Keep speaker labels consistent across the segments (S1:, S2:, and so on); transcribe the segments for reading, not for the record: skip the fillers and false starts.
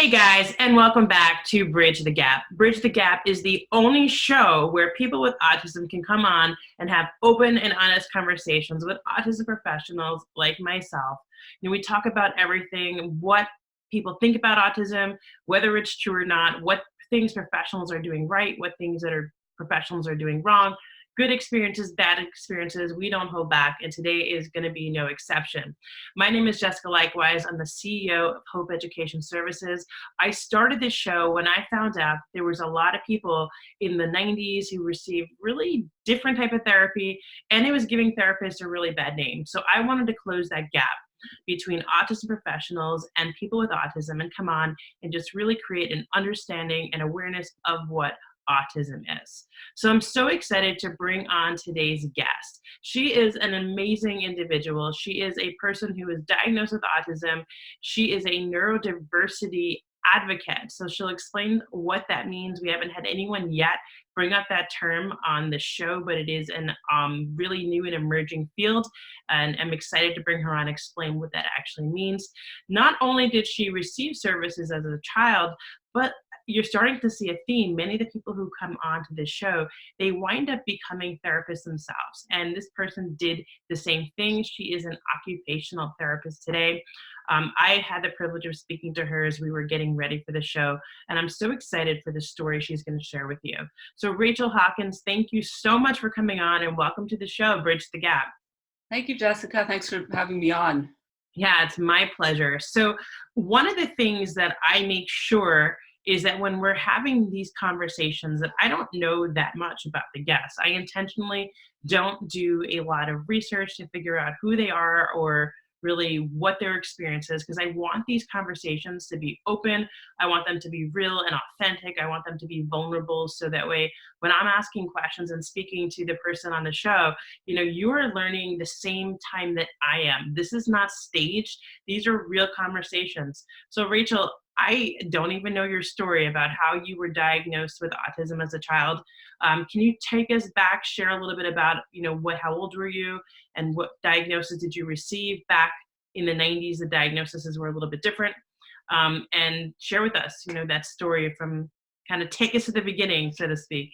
S1: Hey guys, and welcome back to Bridge the Gap. Bridge the Gap is the only show where people with autism can come on and have open and honest conversations with autism professionals like myself. We talk about everything, what people think about autism, whether it's true or not, what things professionals are doing right, what things that professionals are doing wrong, good experiences, bad experiences. We don't hold back, and today is going to be no exception. My name is Jessica Likewise. I'm the CEO of Hope Education Services. I started this show when I found out there was a lot of people in the 90s who received really different type of therapy, and it was giving therapists a really bad name. So I wanted to close that gap between autism professionals and people with autism and come on and just really create an understanding and awareness of what autism is. So I'm so excited to bring on today's guest. She is an amazing individual. She is a person who is diagnosed with autism. She is a neurodiversity advocate. So she'll explain what that means. We haven't had anyone yet bring up that term on the show, but it is an really new and emerging field. And I'm excited to bring her on and explain what that actually means. Not only did she receive services as a child, but you're starting to see a theme. Many of the people who come on to this show, they wind up becoming therapists themselves. And this person did the same thing. She is an occupational therapist today. I had the privilege of speaking to her as we were getting ready for the show. And I'm so excited for the story she's going to share with you. So Rachel Hawkins, thank you so much for coming on and welcome to the show, Bridge the Gap.
S2: Thank you, Jessica. Thanks for having me on.
S1: Yeah, it's my pleasure. So one of the things that I make sure is that when we're having these conversations that I don't know that much about the guests. I intentionally don't do a lot of research to figure out who they are or really what their experience is, because I want these conversations to be open. I want them to be real and authentic. I want them to be vulnerable, so that way when I'm asking questions and speaking to the person on the show, you are learning the same time that I am. This is not staged. These are real conversations. So Rachel, I don't even know your story about how you were diagnosed with autism as a child. Can you take us back, share a little bit about, how old were you and what diagnosis did you receive back in the 90s? The diagnoses were a little bit different. And share with us, that story from kind of take us to the beginning, so to speak.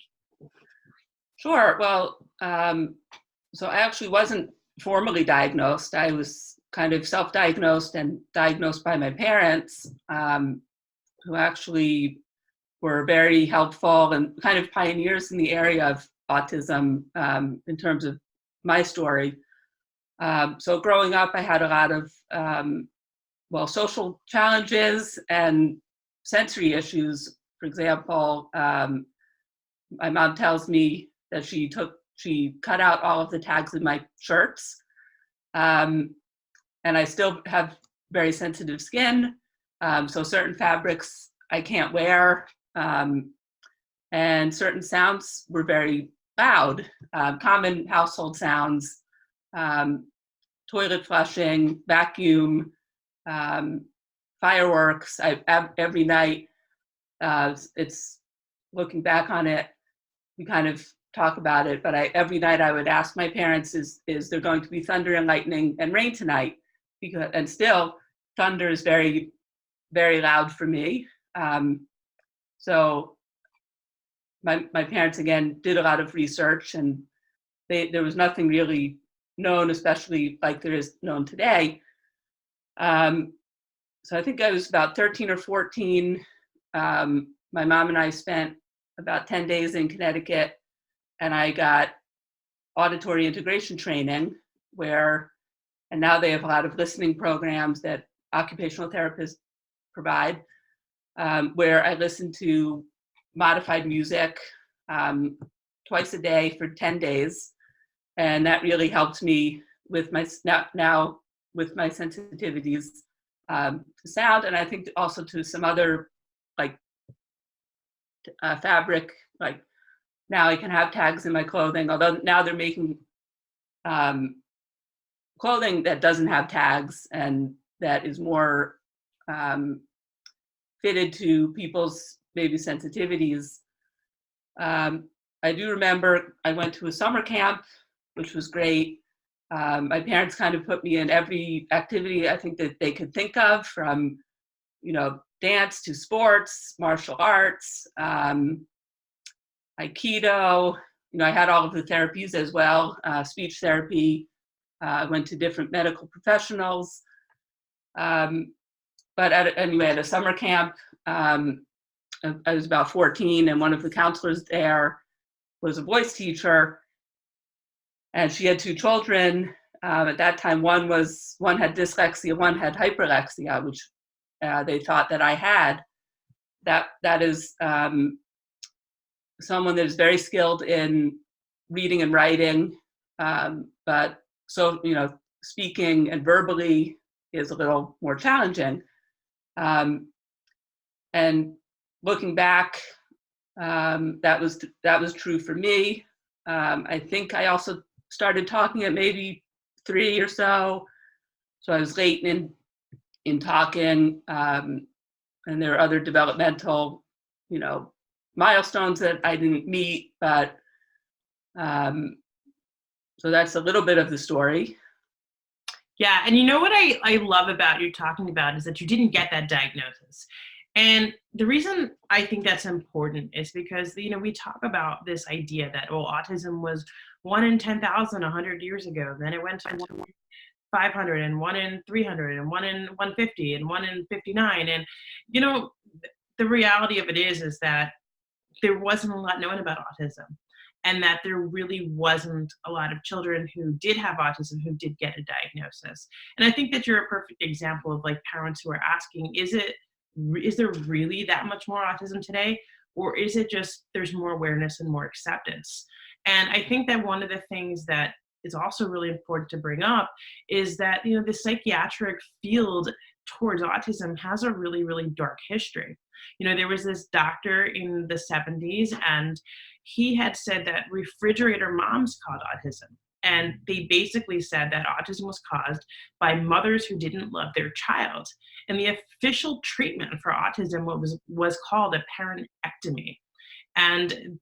S2: Sure. Well, so I actually wasn't formally diagnosed. I was kind of self-diagnosed and diagnosed by my parents, who actually were very helpful and kind of pioneers in the area of autism in terms of my story. So growing up, I had a lot of, social challenges and sensory issues. For example, my mom tells me that she cut out all of the tags in my shirts. And I still have very sensitive skin, so certain fabrics I can't wear, and certain sounds were very loud, common household sounds, toilet flushing, vacuum, fireworks. Every night, it's looking back on it, we kind of talk about it, but every night I would ask my parents, is there going to be thunder and lightning and rain tonight? And still, thunder is very, very loud for me. So my parents, again, did a lot of research, and there was nothing really known, especially like there is known today. So I think I was about 13 or 14. My mom and I spent about 10 days in Connecticut, and I got auditory integration training and now they have a lot of listening programs that occupational therapists provide, where I listen to modified music twice a day for 10 days. And that really helped me with my with my sensitivities to sound, and I think also to some other fabric. Like now I can have tags in my clothing, although now they're making clothing that doesn't have tags and that is more fitted to people's maybe sensitivities. I do remember I went to a summer camp, which was great. My parents kind of put me in every activity I think that they could think of, from dance to sports, martial arts, Aikido. I had all of the therapies as well, speech therapy. I went to different medical professionals. But anyway, at a summer camp, I was about 14, and one of the counselors there was a voice teacher, and she had two children. At that time, one had dyslexia, one had hyperlexia, which they thought that I had. That is someone that is very skilled in reading and writing, but speaking and verbally is a little more challenging. And looking back, that was true for me. I think I also started talking at maybe 3 or so. So I was late in talking, and there are other developmental, milestones that I didn't meet, but so that's a little bit of the story.
S1: Yeah, and you know what I love about you talking about is that you didn't get that diagnosis. And the reason I think that's important is because, we talk about this idea that, autism was 1 in 10,000 100 years ago. Then it went to 1 in 500 and 1 in 300 and 1 in 150 and 1 in 59. And, the reality of it is that there wasn't a lot known about autism, and that there really wasn't a lot of children who did have autism who did get a diagnosis. And I think that you're a perfect example of parents who are asking, is there really that much more autism today? Or is it just there's more awareness and more acceptance? And I think that one of the things that is also really important to bring up is that, the psychiatric field towards autism has a really, really dark history. There was this doctor in the 70s, and he had said that refrigerator moms caused autism. And they basically said that autism was caused by mothers who didn't love their child. And the official treatment for autism was called a parentectomy. And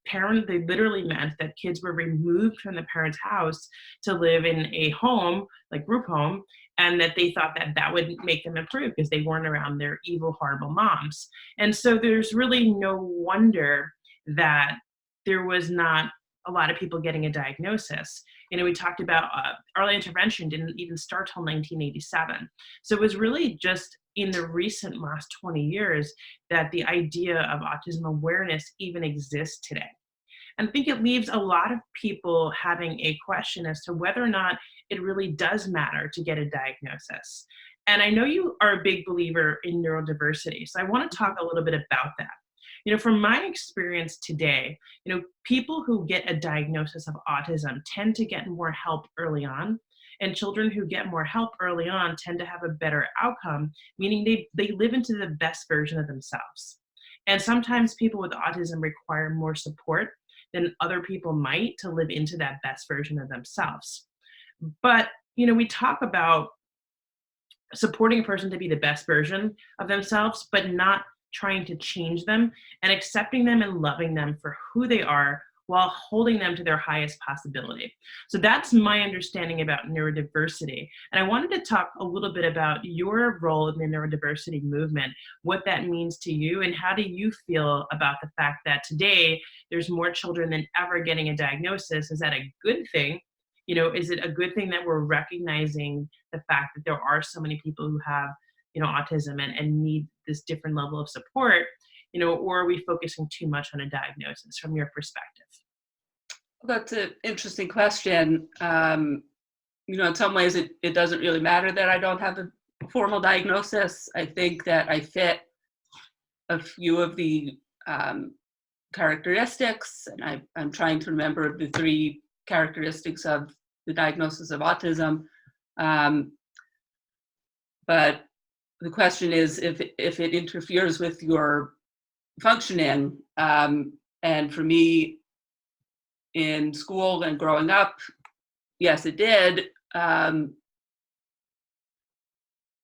S1: they literally meant that kids were removed from the parent's house to live in a home, like group home, and that they thought that would make them improve because they weren't around their evil, horrible moms. And so there's really no wonder that there was not a lot of people getting a diagnosis. We talked about early intervention didn't even start till 1987. So it was really just in the recent last 20 years that the idea of autism awareness even exists today. And I think it leaves a lot of people having a question as to whether or not it really does matter to get a diagnosis. And I know you are a big believer in neurodiversity, so I want to talk a little bit about that. From my experience today, people who get a diagnosis of autism tend to get more help early on. And children who get more help early on tend to have a better outcome, meaning they live into the best version of themselves. And sometimes people with autism require more support than other people might to live into that best version of themselves. But, we talk about supporting a person to be the best version of themselves, but not trying to change them, and accepting them and loving them for who they are while holding them to their highest possibility. So that's my understanding about neurodiversity. And I wanted to talk a little bit about your role in the neurodiversity movement, what that means to you, and how do you feel about the fact that today there's more children than ever getting a diagnosis? Is that a good thing? Is it a good thing that we're recognizing the fact that there are so many people who have autism and need this different level of support, or are we focusing too much on a diagnosis from your perspective?
S2: Well, that's an interesting question. In some ways it doesn't really matter that I don't have a formal diagnosis. I think that I fit a few of the characteristics, and I'm trying to remember the 3 characteristics of the diagnosis of autism. But the question is if it interferes with your functioning. And for me, in school and growing up, yes, it did. And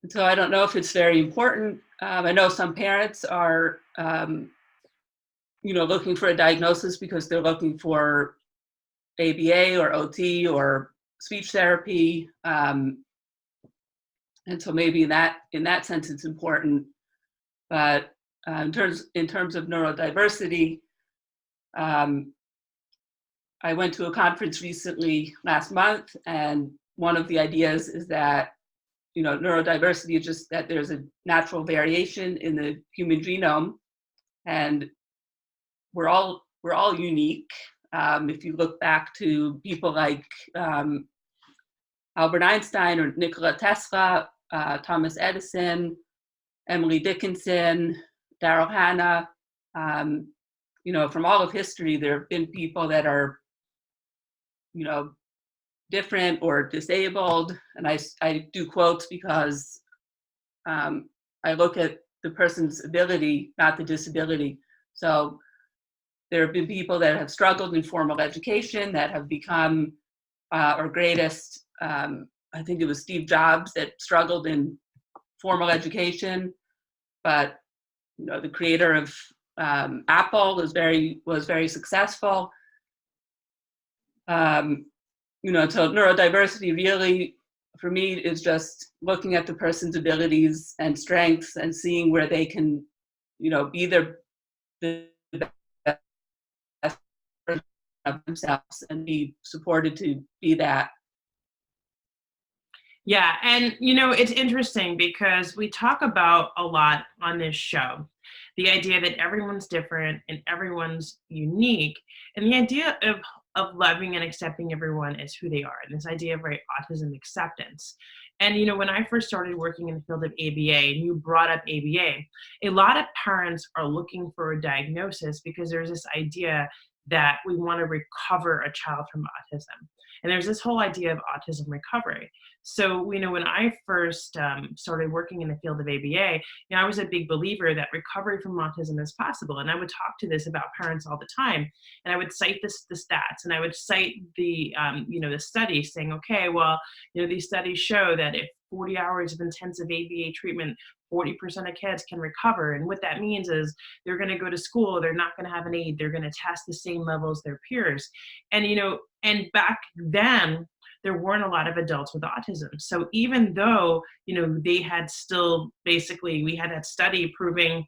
S2: so I don't know if it's very important. I know some parents are, looking for a diagnosis because they're looking for ABA or OT or speech therapy. And so maybe in that sense, it's important. But in terms of neurodiversity, I went to a conference recently last month, and one of the ideas is that neurodiversity is just that there's a natural variation in the human genome, and we're all unique. If you look back to people like Albert Einstein or Nikola Tesla, Thomas Edison, Emily Dickinson, Daryl Hannah, from all of history, there have been people that are, different or disabled. And I do quotes because I look at the person's ability, not the disability. So there have been people that have struggled in formal education that have become our greatest. I think it was Steve Jobs that struggled in formal education, but the creator of Apple was very successful. So neurodiversity really, for me, is just looking at the person's abilities and strengths and seeing where they can, be the best version of themselves and be supported to be that.
S1: Yeah, and it's interesting because we talk about a lot on this show, the idea that everyone's different and everyone's unique, and the idea of loving and accepting everyone as who they are, and this idea of autism acceptance. And when I first started working in the field of ABA, and you brought up ABA, a lot of parents are looking for a diagnosis because there's this idea that we want to recover a child from autism. And there's this whole idea of autism recovery. So, when I first started working in the field of ABA, I was a big believer that recovery from autism is possible. And I would talk to this about parents all the time. And I would cite the stats, and I would cite the, the studies saying, okay, well, these studies show that if 40 hours of intensive ABA treatment, 40% of kids can recover. And what that means is they're going to go to school, they're not going to have an aid, they're going to test the same level as their peers. And, and back then, there weren't a lot of adults with autism. So even though, they had still basically, we had that study proving,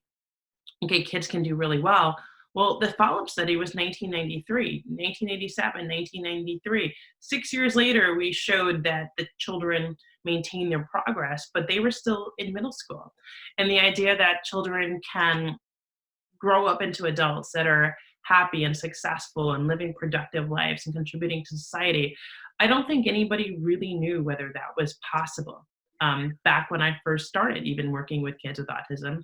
S1: okay, kids can do really well. Well, the follow-up study was 1993, 1987, 1993. 6 years later, we showed that the children maintained their progress, but they were still in middle school. And the idea that children can grow up into adults that are happy and successful and living productive lives and contributing to society, I don't think anybody really knew whether that was possible back when I first started even working with kids with autism.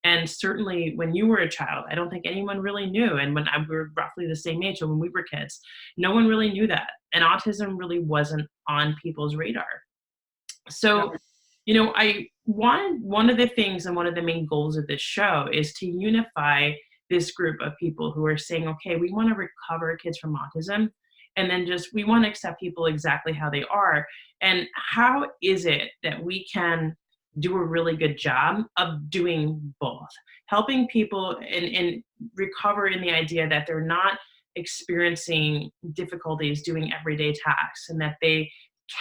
S1: And certainly when you were a child, I don't think anyone really knew. And when we were roughly the same age, so when we were kids, no one really knew that. And autism really wasn't on people's radar. So, one of the things and one of the main goals of this show is to unify this group of people who are saying, okay, we want to recover kids from autism. And then we want to accept people exactly how they are. And how is it that we can do a really good job of doing both, helping people and recover in the idea that they're not experiencing difficulties doing everyday tasks, and that they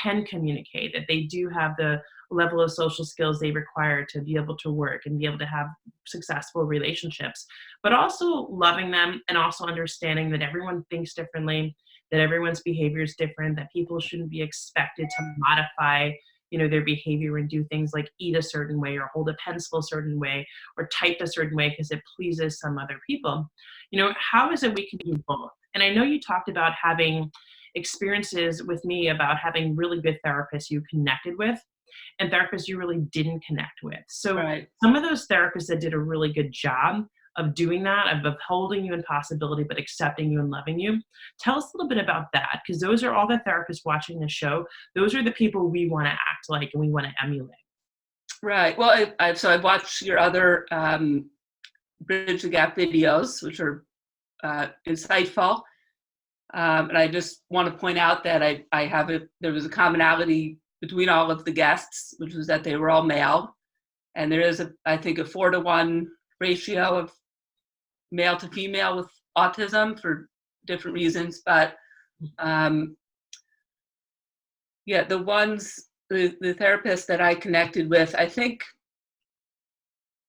S1: can communicate, that they do have the level of social skills they require to be able to work and be able to have successful relationships, but also loving them and also understanding that everyone thinks differently, that everyone's behavior is different, that people shouldn't be expected to modify their behavior and do things like eat a certain way or hold a pencil a certain way or type a certain way because it pleases some other people. How is it we can do both? And I know you talked about having experiences with me about having really good therapists you connected with and therapists you really didn't connect with. So
S2: Right.
S1: Some of those therapists that did a really good job of doing that, of holding you in possibility, but accepting you and loving you. Tell us a little bit about that, because those are all the therapists watching the show. Those are the people we want to act like and we want to emulate.
S2: Right. Well, I've watched your other Bridge the Gap videos, which are insightful. And I just want to point out that there was a commonality between all of the guests, which was that they were all male. And there is, I think, a 4-to-1 ratio of male to female with autism for different reasons. But the therapists that I connected with, I think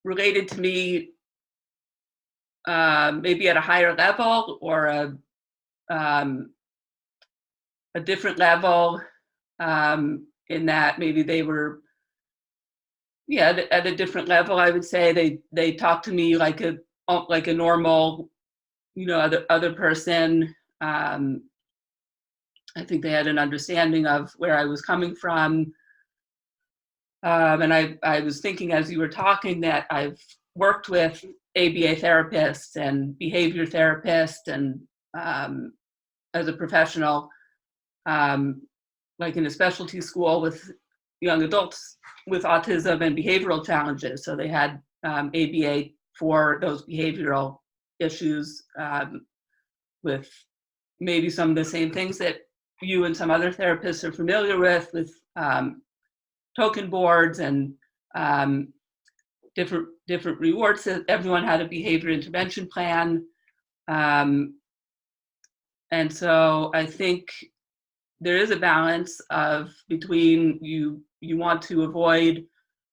S2: related to me maybe at a higher level or a different level, in that maybe they were, at a different level. I would say they talked to me like a normal, other person. I think they had an understanding of where I was coming from. And I was thinking as you were talking that I've worked with ABA therapists and behavior therapists and as a professional, like in a specialty school with young adults with autism and behavioral challenges. So they had ABA for those behavioral issues, with maybe some of the same things that you and some other therapists are familiar with token boards and different rewards. Everyone had a behavior intervention plan. And so I think there is a balance between you want to avoid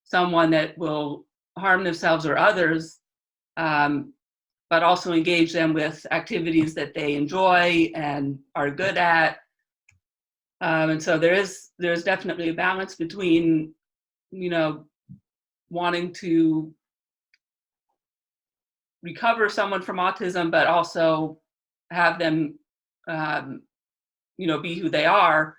S2: someone that will harm themselves or others, but also engage them with activities that they enjoy and are good at. And so there's definitely a balance between, wanting to recover someone from autism, but also have them, be who they are,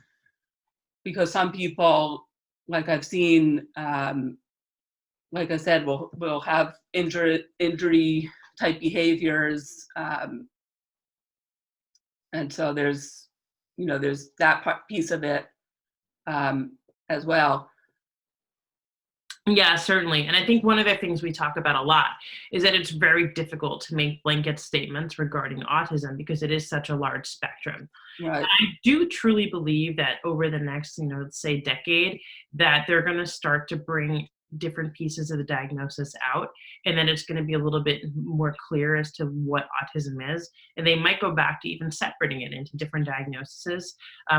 S2: because some people, like I've seen, like I said, will have injury type behaviors, and so there's that piece of it as well.
S1: Yeah, certainly. And I think one of the things we talk about a lot is that it's very difficult to make blanket statements regarding autism because it is such a large spectrum.
S2: Right.
S1: I do truly believe that over the next, let's say decade, that they're going to start to bring different pieces of the diagnosis out, and then it's going to be a little bit more clear as to what autism is. And they might go back to even separating it into different diagnoses.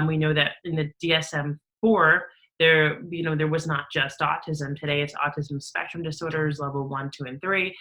S1: We know that in the DSM-4, there was not just autism. Today it's autism spectrum disorders, level 1, 2, and 3.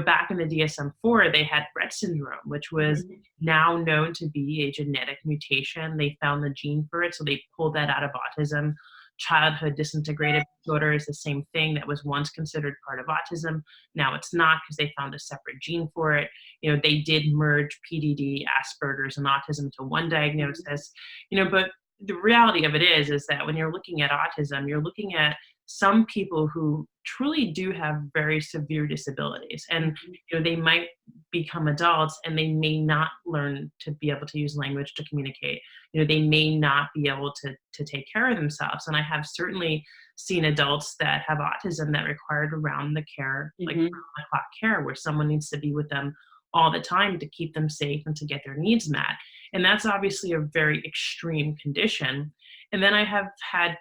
S1: Back in the DSM-4, they had Rett syndrome, which was now known to be a genetic mutation. They found the gene for it, so they pulled that out of autism. Childhood disintegrative disorder is the same thing that was once considered part of autism. Now it's not, because they found a separate gene for it. They did merge PDD, Asperger's, and autism to one diagnosis. But the reality of it is that when you're looking at autism, you're looking at some people who truly do have very severe disabilities, and they might become adults and they may not learn to be able to use language to communicate. They may not be able to take care of themselves. And I have certainly seen adults that have autism that required around the care, like around the clock care, where someone needs to be with them all the time to keep them safe and to get their needs met. And that's obviously a very extreme condition. And then I have had,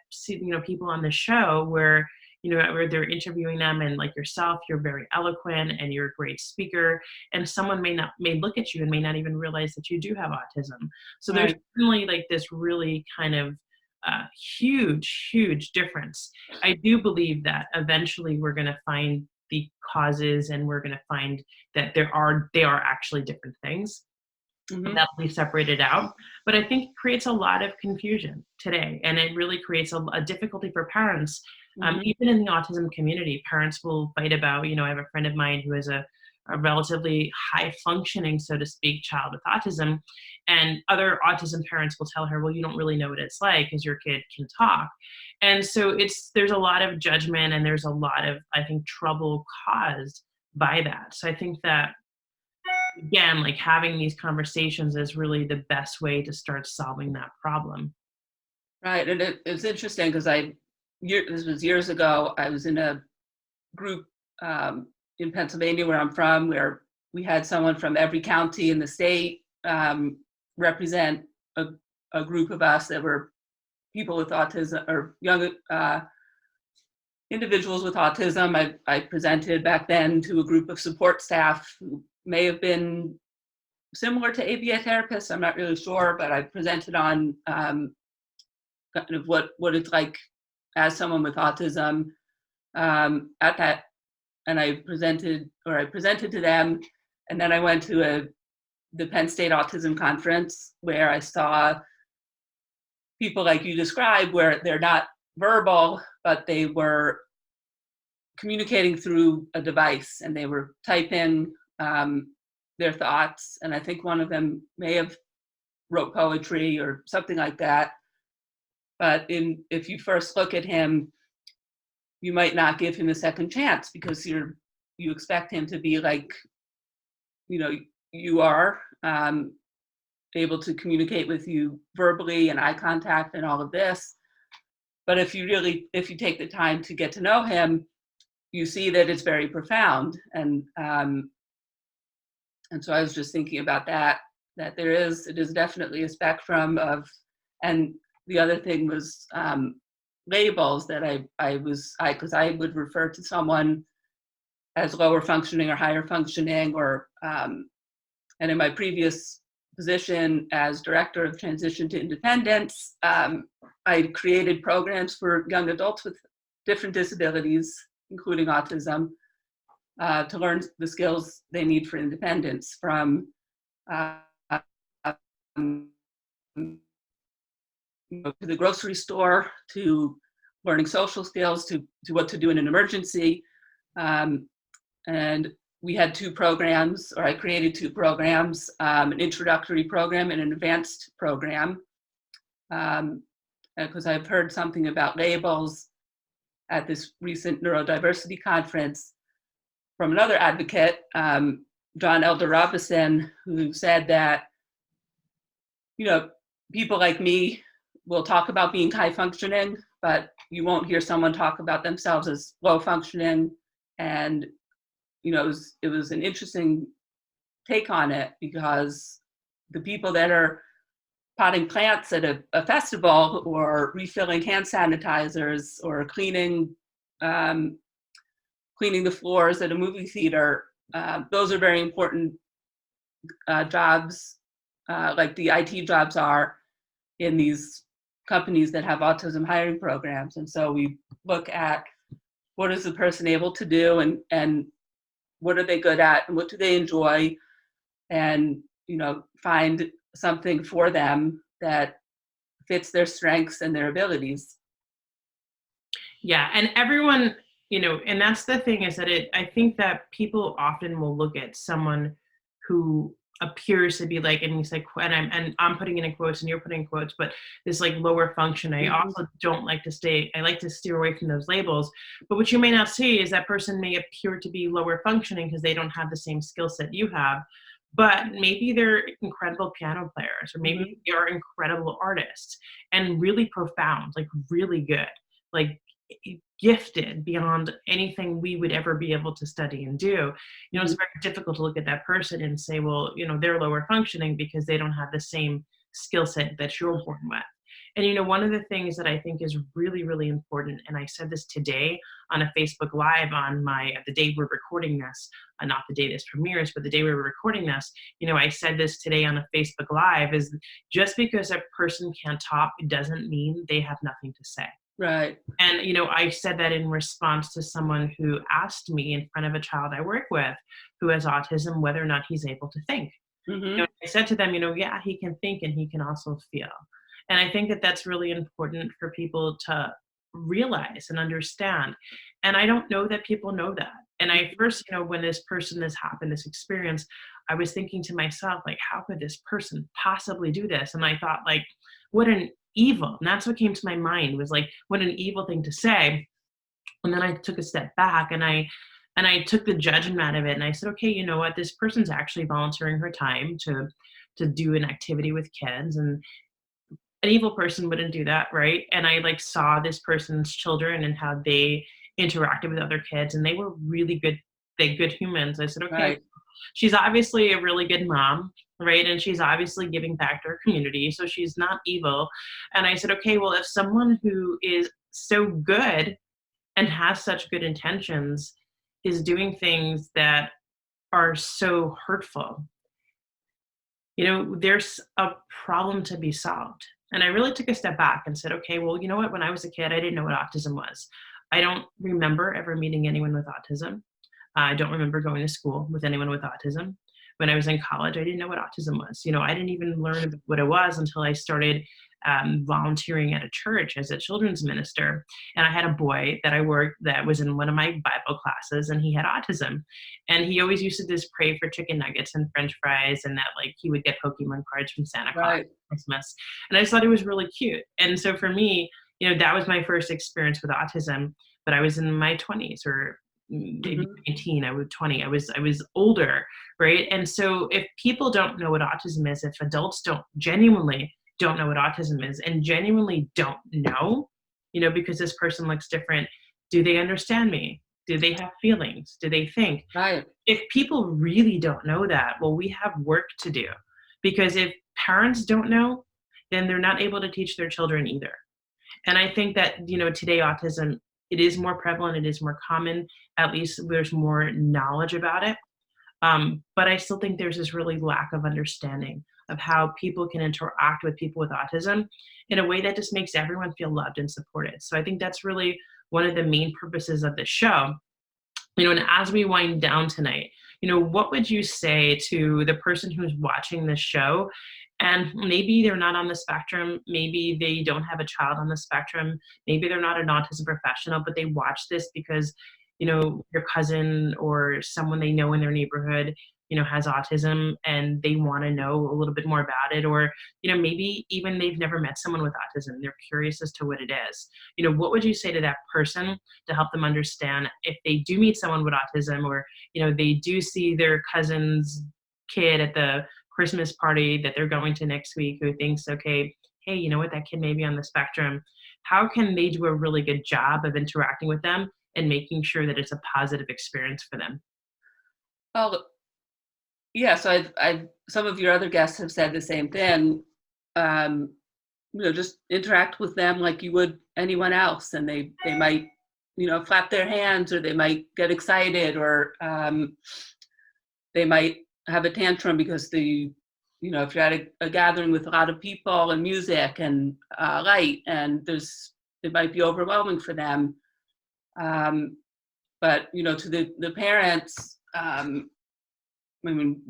S1: people on the show where, where they're interviewing them, and like yourself, you're very eloquent and you're a great speaker, and someone may look at you and may not even realize that you do have autism. So there's certainly like this really kind of huge difference. I do believe that eventually we're going to find the causes, and we're going to find that they are actually different things. That'll be separated out. But I think it creates a lot of confusion today, and it really creates a difficulty for parents. Even in the autism community, parents will fight about, I have a friend of mine who has a relatively high functioning, so to speak, child with autism, and other autism parents will tell her, well, you don't really know what it's like because your kid can talk. And so there's a lot of judgment, and there's a lot of, I think, trouble caused by that. So I think that, again, like having these conversations is really the best way to start solving that problem.
S2: Right. And it's interesting because this was years ago, I was in a group in Pennsylvania, where I'm from, where we had someone from every county in the state represent a group of us that were people with autism, or young individuals with autism. I presented back then to a group of support staff who may have been similar to ABA therapists. I'm not really sure, but I presented on kind of what it's like as someone with autism. At that I presented to them, and then I went to the Penn State Autism Conference, where I saw people like you described, where they're not verbal, but they were communicating through a device, and they were typing their thoughts. And I think one of them may have wrote poetry or something like that. But if you first look at him, you might not give him a second chance, because you expect him to be like, you are able to communicate with you verbally and eye contact and all of this. But if you take the time to get to know him, you see that it's very profound. And so I was just thinking about that it is definitely a spectrum of, and the other thing was labels that because I would refer to someone as lower functioning or higher functioning, or and in my previous position as director of transition to independence, I created programs for young adults with different disabilities, including autism, to learn the skills they need for independence, from to the grocery store, to learning social skills, to what to do in an emergency. And we had two programs, or I created two programs, an introductory program and an advanced program. Because I've heard something about labels at this recent neurodiversity conference from another advocate, John Elder Robison, who said that, people like me will talk about being high functioning, but you won't hear someone talk about themselves as low functioning. And it was an interesting take on it, because the people that are potting plants at a festival, or refilling hand sanitizers, or cleaning the floors at a movie theater, those are very important jobs, like the IT jobs are in these companies that have autism hiring programs. And so we look at, what is the person able to do, and what are they good at, and what do they enjoy, and find something for them that fits their strengths and their abilities.
S1: Yeah, and everyone, and that's the thing, is that I think that people often will look at someone who appears to be like, and he's like, and I'm putting it in quotes and you're putting in quotes, but this like lower function. I also don't like I like to steer away from those labels. But what you may not see is that person may appear to be lower functioning because they don't have the same skill set you have, but maybe they're incredible piano players, or maybe they are incredible artists, and really profound, like really good, like gifted beyond anything we would ever be able to study and do. It's very difficult to look at that person and say, well, they're lower functioning because they don't have the same skill set that you're born with. And one of the things that I think is really, really important, and I said this today on a Facebook Live on the day we're recording this, not the day this premieres, but the day we were recording this, I said this today on a Facebook Live, is just because a person can't talk, it doesn't mean they have nothing to say.
S2: Right.
S1: And, I said that in response to someone who asked me in front of a child I work with who has autism, whether or not he's able to think. I said to them, yeah, he can think and he can also feel. And I think that that's really important for people to realize and understand. And I don't know that people know that. And I first, when this experience, I was thinking to myself, like, how could this person possibly do this? And I thought, like, what an evil. And that's what came to my mind, was like, what an evil thing to say. And then I took a step back and I took the judgment out of it. And I said, okay, you know what? This person's actually volunteering her time to do an activity with kids, and an evil person wouldn't do that, right? And I saw this person's children and how they interacted with other kids, and they were really good humans. I said, okay,
S2: right.
S1: She's obviously a really good mom, right? And she's obviously giving back to her community, so she's not evil. And I said, okay, well, if someone who is so good and has such good intentions is doing things that are so hurtful, there's a problem to be solved. And I really took a step back and said, okay, well, you know what? When I was a kid, I didn't know what autism was. I don't remember ever meeting anyone with autism. I don't remember going to school with anyone with autism. When I was in college, I didn't know what autism was. I didn't even learn what it was until I started volunteering at a church as a children's minister. And I had a boy that I worked that was in one of my Bible classes, and he had autism. And he always used to just pray for chicken nuggets and French fries, and that like he would get Pokemon cards from Santa Claus
S2: Right.
S1: at Christmas. And I just thought it was really cute. And so for me, that was my first experience with autism. But I was in my 20s, or maybe
S2: Mhm.
S1: 19, I was 20. I was older, right? And so if people don't know what autism is, if adults genuinely don't know what autism is and genuinely don't know, because this person looks different, do they understand me? Do they have feelings? Do they think?
S2: Right.
S1: If people really don't know that, well, we have work to do, because if parents don't know, then they're not able to teach their children either. And I think that, today autism, it is more prevalent, it is more common, at least there's more knowledge about it. But I still think there's this really lack of understanding of how people can interact with people with autism in a way that just makes everyone feel loved and supported. So I think that's really one of the main purposes of the show. And as we wind down tonight, what would you say to the person who's watching this show and maybe they're not on the spectrum, maybe they don't have a child on the spectrum, maybe they're not an autism professional, but they watch this because, their cousin or someone they know in their neighborhood, has autism and they want to know a little bit more about it, or, maybe even they've never met someone with autism. They're curious as to what it is. What would you say to that person to help them understand if they do meet someone with autism, or, they do see their cousin's kid at the Christmas party that they're going to next week who thinks, okay, hey, you know what, that kid may be on the spectrum. How can they do a really good job of interacting with them and making sure that it's a positive experience for them?
S2: Well, yeah. So I've some of your other guests have said the same thing. Um, just interact with them like you would anyone else, and they might, flap their hands, or they might get excited, or they might have a tantrum because if you're at a gathering with a lot of people and music and light, and it might be overwhelming for them. But to the parents, I mean,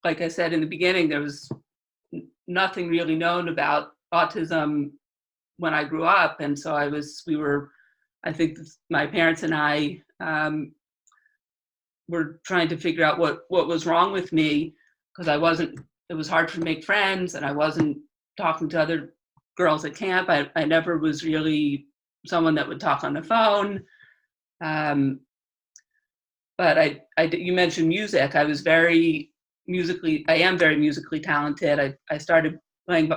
S2: like I said in the beginning, there was nothing really known about autism when I grew up, and so I think my parents and I were trying to figure out what was wrong with me, because it was hard to make friends, and I wasn't talking to other girls at camp. I never was really someone that would talk on the phone. But you mentioned music. I am very musically talented. I started playing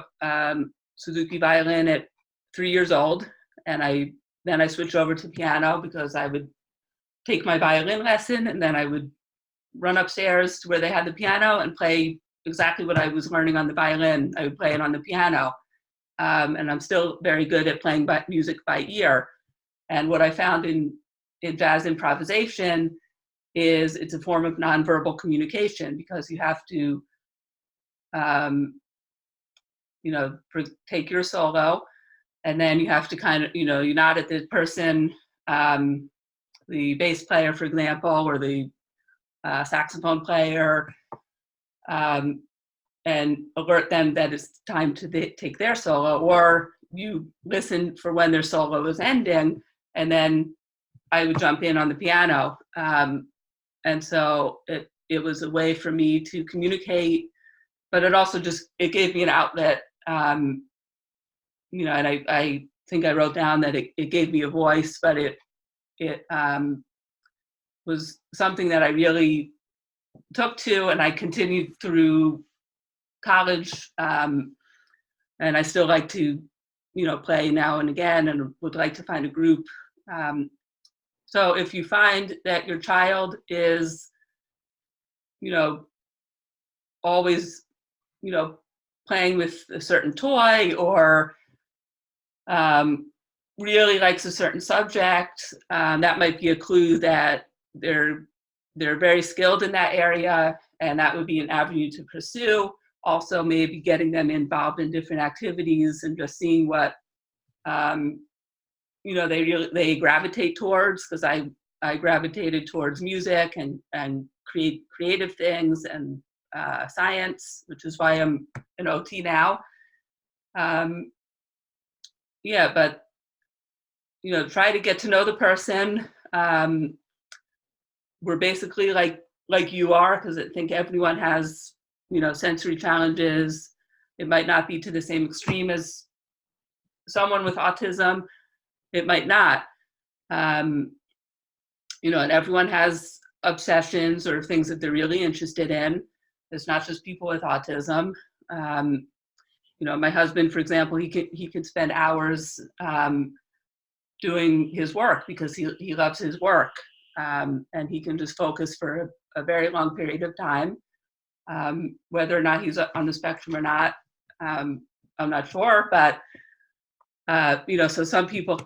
S2: Suzuki violin at 3 years old, and then I switched over to piano because I would take my violin lesson, and then I would run upstairs to where they had the piano and play exactly what I was learning on the violin. I would play it on the piano. And I'm still very good at playing music by ear. And what I found in jazz improvisation is it's a form of nonverbal communication, because you have to, take your solo, and then you have to kind of, you nod at the person, the bass player, for example, or the saxophone player, and alert them that it's time to take their solo, or you listen for when their solo is ending, and then I would jump in on the piano. And so it was a way for me to communicate, but it also it gave me an outlet, and I think I wrote down that it gave me a voice, but it was something that I really took to, and I continued through college, and I still like to, play now and again, and would like to find a group. So if you find that your child is, always, playing with a certain toy, or really likes a certain subject, that might be a clue that they're very skilled in that area, and that would be an avenue to pursue. Also, maybe getting them involved in different activities and just seeing what they gravitate towards, because I gravitated towards music and creative things and science, which is why I'm an OT now. Yeah, but try to get to know the person. We're basically like you are, because I think everyone has sensory challenges. It might not be to the same extreme as someone with autism. It might not. And everyone has obsessions or things that they're really interested in. It's not just people with autism. My husband, for example, he could spend hours doing his work because he loves his work, and he can just focus for a very long period of time. Whether or not he's on the spectrum or not, I'm not sure, but so some people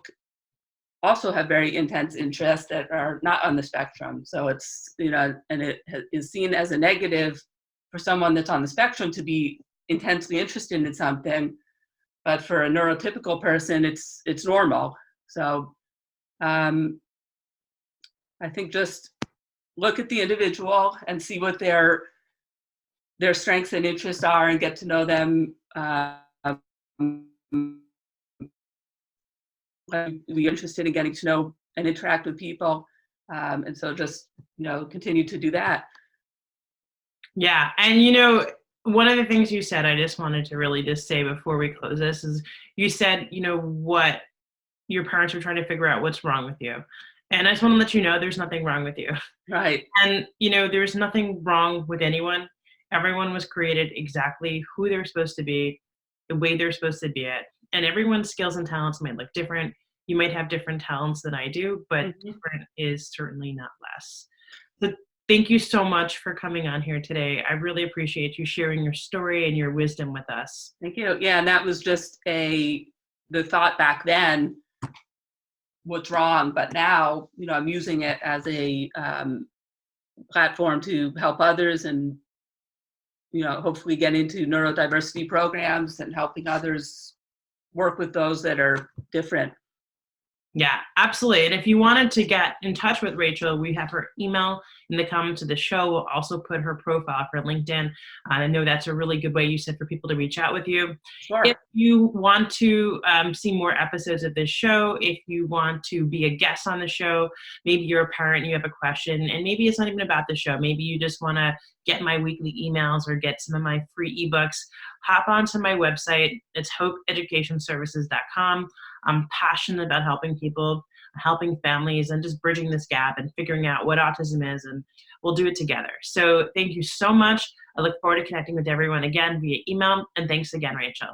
S2: also have very intense interests that are not on the spectrum. So it's, and it is seen as a negative for someone that's on the spectrum to be intensely interested in something, but for a neurotypical person, it's normal. So I think just look at the individual and see what their strengths and interests are, and get to know them. We're interested in getting to know and interact with people, and so just continue to do that.
S1: Yeah, and one of the things you said, I just wanted to really just say before we close this, is you said what your parents were trying to figure out what's wrong with you, and I just want to let you know there's nothing wrong with you.
S2: Right.
S1: And there's nothing wrong with anyone. Everyone was created exactly who they're supposed to be, the way they're supposed to be it. And everyone's skills and talents might look different. You might have different talents than I do, but different is certainly not less. So thank you so much for coming on here today. I really appreciate you sharing your story and your wisdom with us.
S2: Thank you. Yeah, and that was just the thought back then, what's wrong, but now, I'm using it as a platform to help others and, hopefully get into neurodiversity programs and helping others work with those that are different.
S1: Yeah, absolutely. And if you wanted to get in touch with Rachel, we have her email in the comments of the show. We'll also put her profile for LinkedIn. I know that's a really good way, you said, for people to reach out with you.
S2: Sure.
S1: If you want to see more episodes of this show, if you want to be a guest on the show, maybe you're a parent and you have a question, and maybe it's not even about the show. Maybe you just want to get my weekly emails or get some of my free ebooks, hop onto my website. It's hopeeducationservices.com. I'm passionate about helping people, helping families, and just bridging this gap and figuring out what autism is, and we'll do it together. So thank you so much. I look forward to connecting with everyone again via email, and thanks again, Rachel.